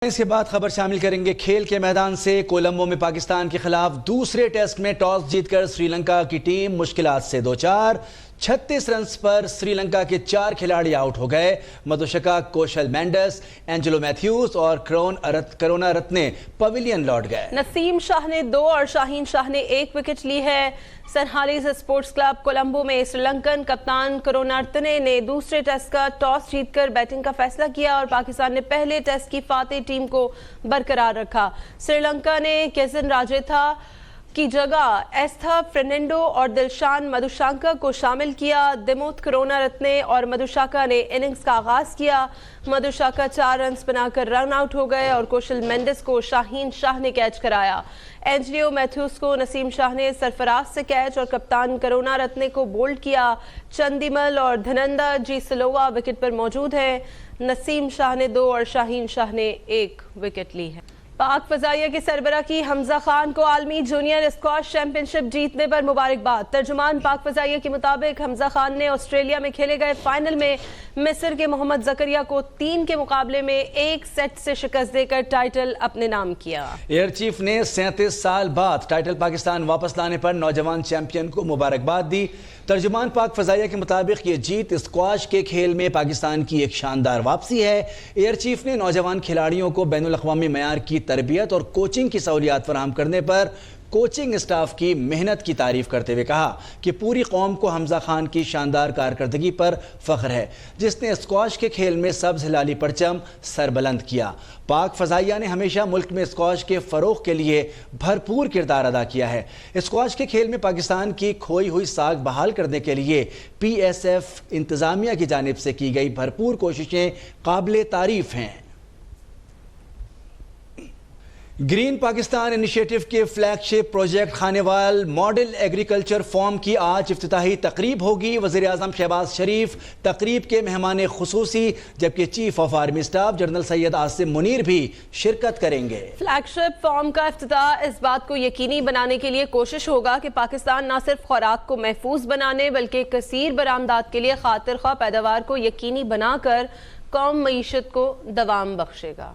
اس کے بعد خبر شامل کریں گے کھیل کے میدان سے۔ کولمبو میں پاکستان کے خلاف دوسرے ٹیسٹ میں ٹاس جیت کر سری لنکا کی ٹیم مشکلات سے دوچار۔ 36 رنز پر سری لنکا کے 4 کھلاڑی آؤٹ ہو گئے۔ مدوشکا، کوشل مینڈس، اینجلو میتھیوز اور کرونا رتنے پویلین لوٹ گئے۔ نسیم شاہ نے 2 اور شاہین شاہ نے 1 وکٹ لی ہے۔ سنہالیز اسپورٹس کلب کولمبو میں سری لنکن کپتان کرونا رتنے نے دوسرے ٹیسٹ کا ٹاس جیت کر بیٹنگ کا فیصلہ کیا اور پاکستان نے پہلے ٹیسٹ کی فاتح ٹیم کو برقرار رکھا۔ سری لنکا نے کیزن راجیتھا کی جگہ ایستھا فرنینڈو اور دلشان مدوشانکا کو شامل کیا۔ دموت کرونا رتنے اور مدوشاکا نے اننگز کا آغاز کیا۔ مدوشاکا 4 رنز بنا کر رن آؤٹ ہو گئے اور کوشل مینڈس کو شاہین شاہ نے کیچ کرایا۔ اینجلیو میتھیوز کو نسیم شاہ نے سرفراز سے کیچ اور کپتان کرونا رتنے کو بولڈ کیا۔ چندیمل اور دھنندا جی سلووا وکٹ پر موجود ہیں۔ نسیم شاہ نے 2 اور شاہین شاہ نے 1 وکٹ لی ہے۔ پاک فضائیہ کے سربراہ کی حمزہ خان کو عالمی جونیئر اسکواش چیمپئن شپ جیتنے پر مبارکباد۔ ترجمان پاک فضائیہ کے مطابق حمزہ خان نے آسٹریلیا میں کھیلے گئے فائنل میں مصر کے محمد زکریہ کو 3 کے مقابلے میں 1 سیٹ سے شکست دے کر ٹائٹل اپنے نام کیا۔ ایئر چیف نے 37 سال بعد ٹائٹل پاکستان واپس لانے پر نوجوان چیمپئن کو مبارکباد دی۔ ترجمان پاک فضائیہ کے مطابق یہ جیت اسکواش کے کھیل میں پاکستان کی ایک شاندار واپسی ہے۔ ایئر چیف نے نوجوان کھلاڑیوں کو بین الاقوامی معیار کی تربیت اور کوچنگ کی سہولیات فراہم کرنے پر کوچنگ اسٹاف کی محنت کی تعریف کرتے ہوئے کہا کہ پوری قوم کو حمزہ خان کی شاندار کارکردگی پر فخر ہے، جس نے اسکواش کے کھیل میں سبز ہلالی پرچم سربلند کیا۔ پاک فضائیہ نے ہمیشہ ملک میں اسکواش کے فروغ کے لیے بھرپور کردار ادا کیا ہے۔ اسکواش کے کھیل میں پاکستان کی کھوئی ہوئی ساکھ بحال کرنے کے لیے پی ایس ایف انتظامیہ کی جانب سے کی گئی بھرپور کوششیں قابل تعریف ہیں۔ گرین پاکستان انیشیٹو کے flagship project Khanewal model agriculture farm کی آج افتتاحی تقریب ہوگی۔ وزیر اعظم شہباز شریف تقریب کے مہمان خصوصی جبکہ chief of army staff general Syed Asim Munir بھی شرکت کریں گے۔ فلیگ شپ فارم کا افتتاح اس بات کو یقینی بنانے کے لیے کوشش ہوگا کہ پاکستان نہ صرف خوراک کو محفوظ بنانے بلکہ کثیر برآمدات کے لیے خاطر خواہ پیداوار کو یقینی بنا کر قوم معیشت کو دوام بخشے گا۔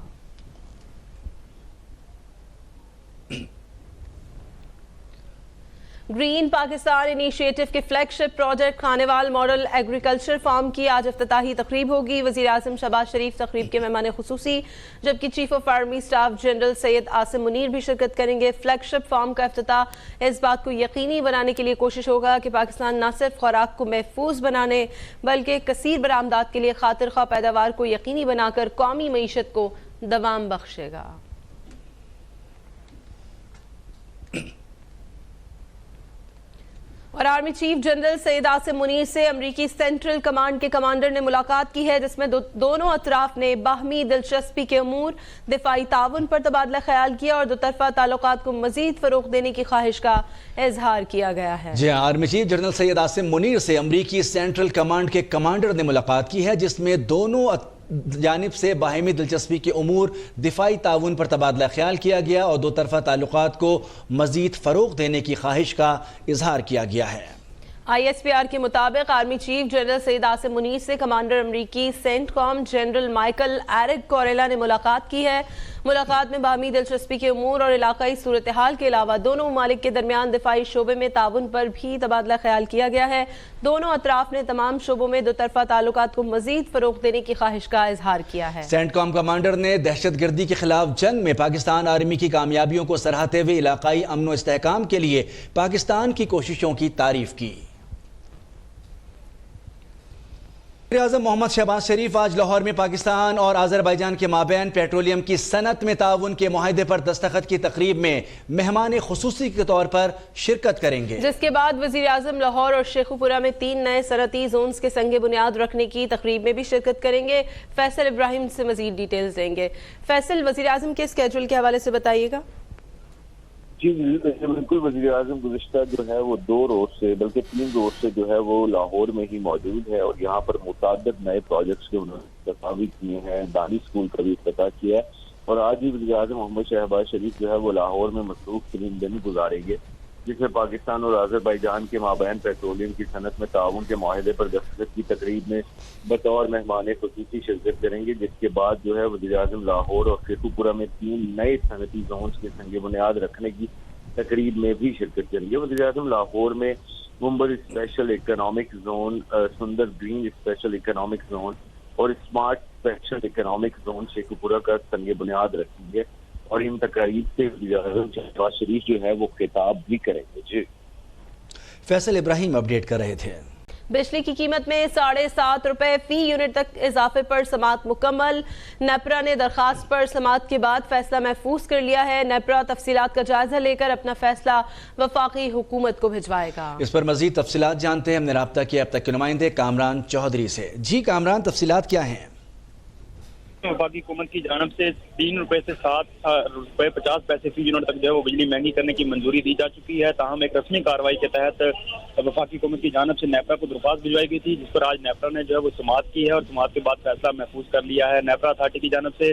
گرین پاکستان انیشیٹو کے flagship project Khanewal model agriculture farm کی آج افتتاحی تقریب ہوگی۔ وزیر اعظم شہباز شریف تقریب کے مہمان خصوصی جبکہ chief of army staff general Syed Asim Munir بھی شرکت کریں گے۔ فلیگ شپ فارم کا افتتاح اس بات کو یقینی بنانے کے لیے کوشش ہوگا کہ پاکستان نہ صرف خوراک کو محفوظ بنانے بلکہ کثیر برآمدات کے لیے خاطر خواہ پیداوار کو یقینی بنا کر قومی معیشت کو دوام بخشے گا۔ اور army chief general Syed Asim Munir سے امریکی سینٹرل کمانڈ کے کمانڈر نے ملاقات کی ہے، جس میں دونوں اطراف نے باہمی دلچسپی کے امور، دفاعی تعاون پر تبادلہ خیال کیا اور دو طرفہ تعلقات کو مزید فروغ دینے کی خواہش کا اظہار کیا گیا ہے۔ جی ہاں، army chief general Syed Asim Munir سے امریکی سینٹرل کمانڈ کے کمانڈر نے ملاقات کی ہے، جس میں دونوں جانب سے باہمی دلچسپی کے امور، دفاعی تعاون پر تبادلہ خیال کیا گیا اور دو طرفہ تعلقات کو مزید فروغ دینے کی خواہش کا اظہار کیا گیا ہے۔ آئی ایس پی آر کے مطابق army chief general Syed Asim Munir سے کمانڈر امریکی سینٹ کام جنرل مائیکل ایرک کوریلا نے ملاقات کی ہے۔ ملاقات میں باہمی دلچسپی کے امور اور علاقائی صورتحال کے علاوہ دونوں ممالک کے درمیان دفاعی شعبے میں تعاون پر بھی تبادلہ خیال کیا گیا ہے۔ دونوں اطراف نے تمام شعبوں میں دو طرفہ تعلقات کو مزید فروغ دینے کی خواہش کا اظہار کیا ہے۔ سینٹ کام کمانڈر نے دہشت گردی کے خلاف جنگ میں پاکستان آرمی کی کامیابیوں کو سراہتے ہوئے علاقائی امن و استحکام کے لیے پاکستان کی کوششوں کی تعریف کی۔ وزیر اعظم محمد شہباز شریف آج لاہور میں پاکستان اور آذربائیجان کے مابین پیٹرولیم کی صنعت میں تعاون کے معاہدے پر دستخط کی تقریب میں مہمان خصوصی کے طور پر شرکت کریں گے، جس کے بعد وزیر اعظم لاہور اور شیخوپورہ میں 3 نئے صنعتی زونز کے سنگ بنیاد رکھنے کی تقریب میں بھی شرکت کریں گے۔ فیصل ابراہیم سے مزید ڈیٹیلز دیں گے۔ فیصل، وزیر اعظم کے اسکیجول کے حوالے سے بتائیے گا۔ جی بالکل، وزیر اعظم گزشتہ جو ہے وہ 2 روز سے بلکہ 3 روز سے جو ہے وہ لاہور میں ہی موجود ہے اور یہاں پر متعدد نئے پروجیکٹس کے انہوں نے افتتاح کیے ہیں۔ دانی اسکول کا بھی افتتاح کیا ہے اور آج ہی وزیر اعظم محمد شہباز شریف جو ہے وہ لاہور میں مصروف ترین دن گزاریں گے۔ جس میں پاکستان اور آذربائیجان کے مابین پیٹرولیم کی صنعت میں تعاون کے معاہدے پر دستخط کی تقریب میں بطور مہمان خصوصی شرکت کریں گے، جس کے بعد جو ہے وزیر اعظم لاہور اور خیٹو پورہ میں 3 نئے صنعتی زونز کے سنگ بنیاد رکھنے کی تقریب میں بھی شرکت کریں گے۔ وزیر اعظم لاہور میں ممبر اسپیشل اکنامک زون، سندر گرین اسپیشل اکنامک زون اور اسمارٹ اسپیشل اکنامک زون خیٹو پورہ کا سنگ بنیاد رکھیں گے، اور ان تقاریب سے وزیر اعظم شہباز شریف جو ہے وہ خطاب بھی کریں گے۔ جی فیصل ابراہیم اپڈیٹ کر رہے تھے۔ بجلی کی قیمت میں 7.5 روپے فی یونٹ تک اضافے پر سماعت مکمل۔ نیپرا نے درخواست پر سماعت کے بعد فیصلہ محفوظ کر لیا ہے۔ نیپرا تفصیلات کا جائزہ لے کر اپنا فیصلہ وفاقی حکومت کو بھجوائے گا۔ اس پر مزید تفصیلات جانتے ہیں، ہم نے رابطہ کیا اب تک کے نمائندے کامران چودھری سے۔ جی کامران، تفصیلات کیا ہیں؟ وفاقی حکومت کی جانب سے 3 روپے سے 7 روپے 50 پیسے فی یونٹ تک جو ہے وہ بجلی مہنگی کرنے کی منظوری دی جا چکی ہے۔ تاہم ایک رسمی کارروائی کے تحت وفاقی حکومت کی جانب سے نیپرا کو درخواست بھجوائی گئی تھی، جس پر آج نیپرا نے جو ہے وہ سماعت کی ہے اور سماعت کے بعد فیصلہ محفوظ کر لیا ہے۔ نیپرا اتھارٹی کی جانب سے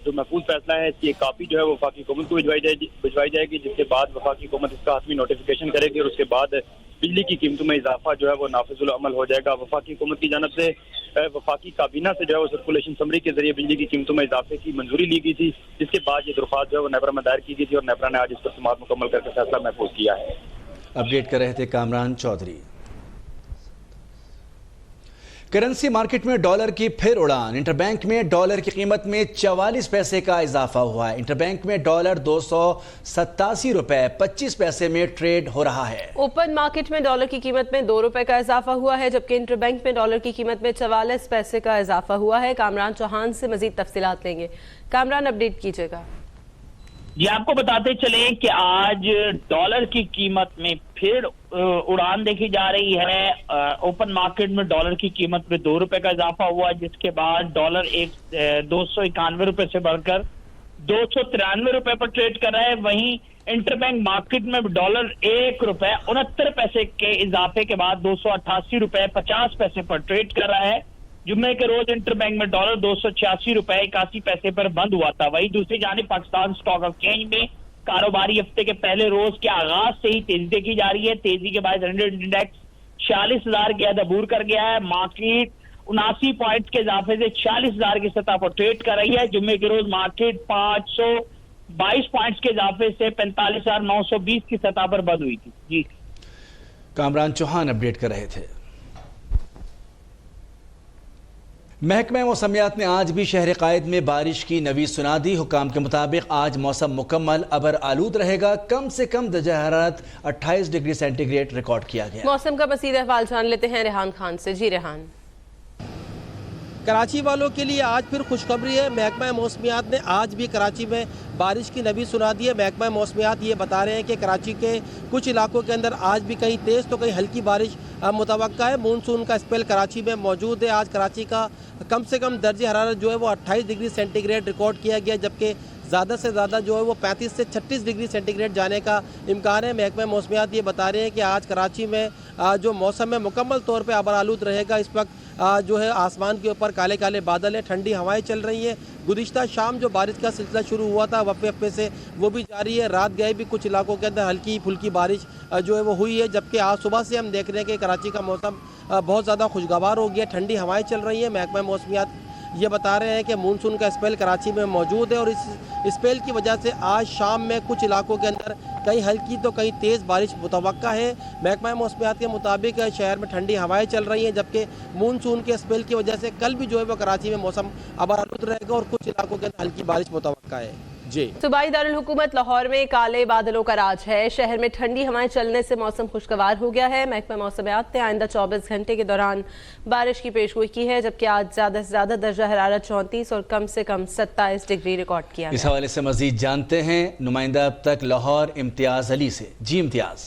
جو محفوظ فیصلہ ہے اس کی ایک کاپی جو ہے وہ وفاقی حکومت کو بھجوائی جائے گی، جس کے بعد وفاقی حکومت اس کا حتمی نوٹیفیکیشن کرے گی اور اس کے بعد بجلی کی قیمتوں میں اضافہ جو ہے وہ نافذ العمل ہو جائے گا۔ وفاقی حکومت کی جانب سے وفاقی کابینہ سے جو ہے وہ سرکولیشن سمری کے ذریعے بجلی کی قیمتوں میں اضافے کی منظوری لی گئی تھی، جس کے بعد یہ درخواست جو ہے وہ نیپرا میں دائر کی گئی تھی اور نیپرا نے آج اس پر سماعت مکمل کر کے فیصلہ محفوظ کیا ہے۔ اپڈیٹ کر رہے تھے کامران چودھری۔ کرنسی مارکیٹ میں ڈالر کی پھر اڑان، انٹر بینک میں ڈالر کی قیمت میں 44 پیسے کا اضافہ ہوا ہے۔ انٹر بینک میں ڈالر 287 روپے 25 پیسے میں ٹریڈ ہو رہا ہے۔ اوپن مارکیٹ میں ڈالر کی قیمت میں 2 روپے کا اضافہ ہوا ہے، جبکہ انٹر بینک میں ڈالر کی قیمت میں 44 پیسے کا اضافہ ہوا ہے۔ کامران چوہان سے مزید تفصیلات لیں گے۔ کامران، اپڈیٹ کیجئے گا۔ جی آپ کو بتاتے چلیں کہ آج ڈالر کی قیمت میں پھر اڑان دیکھی جا رہی ہے۔ اوپن مارکیٹ میں ڈالر کی قیمت میں 2 روپے کا اضافہ ہوا، جس کے بعد ڈالر 291 روپے سے بڑھ کر 293 روپے پر ٹریڈ کر رہا ہے۔ وہیں انٹر بینک مارکیٹ میں ڈالر 1 روپے 69 پیسے کے اضافے کے بعد 288 روپے 50 پیسے پر ٹریڈ کر رہا ہے۔ جمعے کے روز انٹر بینک میں ڈالر 286 روپے 81 پیسے پر بند ہوا تھا۔ وہیں دوسری جانب پاکستان اسٹاک ایکسچینج میں کاروباری ہفتے کے پہلے روز کے آغاز سے ہی تیزی دیکھی جا رہی ہے۔ تیزی کے باعث انڈیکس 46,000 کے حد عبور کر گیا ہے۔ مارکیٹ 79 پوائنٹس کے اضافے سے 46,000 کی سطح پر ٹریڈ کر رہی ہے۔ جمعے کے روز مارکیٹ 522 پوائنٹس کے اضافے سے 45,920 کی سطح پر بند ہوئی تھی۔ جی کامران چوہان اپڈیٹ کر رہے تھے۔ محکمہ موسمیات نے آج بھی شہر قائد میں بارش کی نوید سنا دی۔ حکام کے مطابق آج موسم مکمل ابر آلود رہے گا۔ کم سے کم درجہ حرارت 28 ڈگری سینٹی گریڈ ریکارڈ کیا گیا۔ موسم کا مزید احوال جان لیتے ہیں ریحان خان سے۔ جی ریحان۔ کراچی والوں کے لیے آج پھر خوشخبری ہے۔ محکمہ موسمیات نے آج بھی کراچی میں بارش کی نوید سنا دی ہے۔ محکمہ موسمیات یہ بتا رہے ہیں کہ کراچی کے کچھ علاقوں کے اندر آج بھی کہیں تیز تو کہیں ہلکی بارش متوقع ہے۔ مونسون کا اسپیل کراچی میں موجود ہے۔ آج کراچی کا کم سے کم درجہ حرارت جو ہے وہ 28 ڈگری سینٹی گریڈ ریکارڈ کیا گیا، جبکہ زیادہ سے زیادہ جو ہے وہ 35 سے 36 ڈگری سینٹی گریڈ جانے کا امکان ہے۔ محکمہ موسمیات یہ بتا رہے ہیں کہ آج کراچی میں جو موسم ہے مکمل طور پہ ابر آلود رہے گا۔ اس وقت جو ہے آسمان کے اوپر کالے کالے بادل ہیں، ٹھنڈی ہوائیں چل رہی ہیں۔ گزشتہ شام جو بارش کا سلسلہ شروع ہوا تھا وقفے وقفے سے وہ بھی جاری ہے۔ رات گئے بھی کچھ علاقوں کے اندر ہلکی پھلکی بارش جو ہے وہ ہوئی ہے، جبکہ آج صبح سے ہم دیکھ رہے ہیں کہ کراچی کا موسم بہت زیادہ خوشگوار ہو گیا، ٹھنڈی ہوائیں چل رہی ہیں۔ محکمہ موسمیات یہ بتا رہے ہیں کہ مونسون کا اسپیل کراچی میں موجود ہے اور اس اسپیل کی وجہ سے آج شام میں کچھ علاقوں کے اندر کہیں ہلکی تو کہیں تیز بارش متوقع ہے۔ محکمہ موسمیات کے مطابق شہر میں ٹھنڈی ہوائیں چل رہی ہیں، جبکہ مونسون کے اسپیل کی وجہ سے کل بھی جو ہے وہ کراچی میں موسم ابر آلود رہے گا اور کچھ علاقوں کے اندر ہلکی بارش متوقع ہے۔ جی صوبائی دارالحکومت لاہور میں کالے بادلوں کا راج ہے۔ شہر میں ٹھنڈی ہوائیں چلنے سے موسم خوشگوار ہو گیا ہے۔ محکمہ موسمیات نے آئندہ 24 گھنٹے کے دوران بارش کی پیشگوئی کی ہے، جبکہ آج زیادہ سے زیادہ درجہ حرارت 34 اور کم سے کم 27 ڈگری ریکارڈ کیا گیا۔ اس حوالے سے مزید جانتے ہیں نمائندہ اب تک لاہور امتیاز علی سے۔ جی امتیاز۔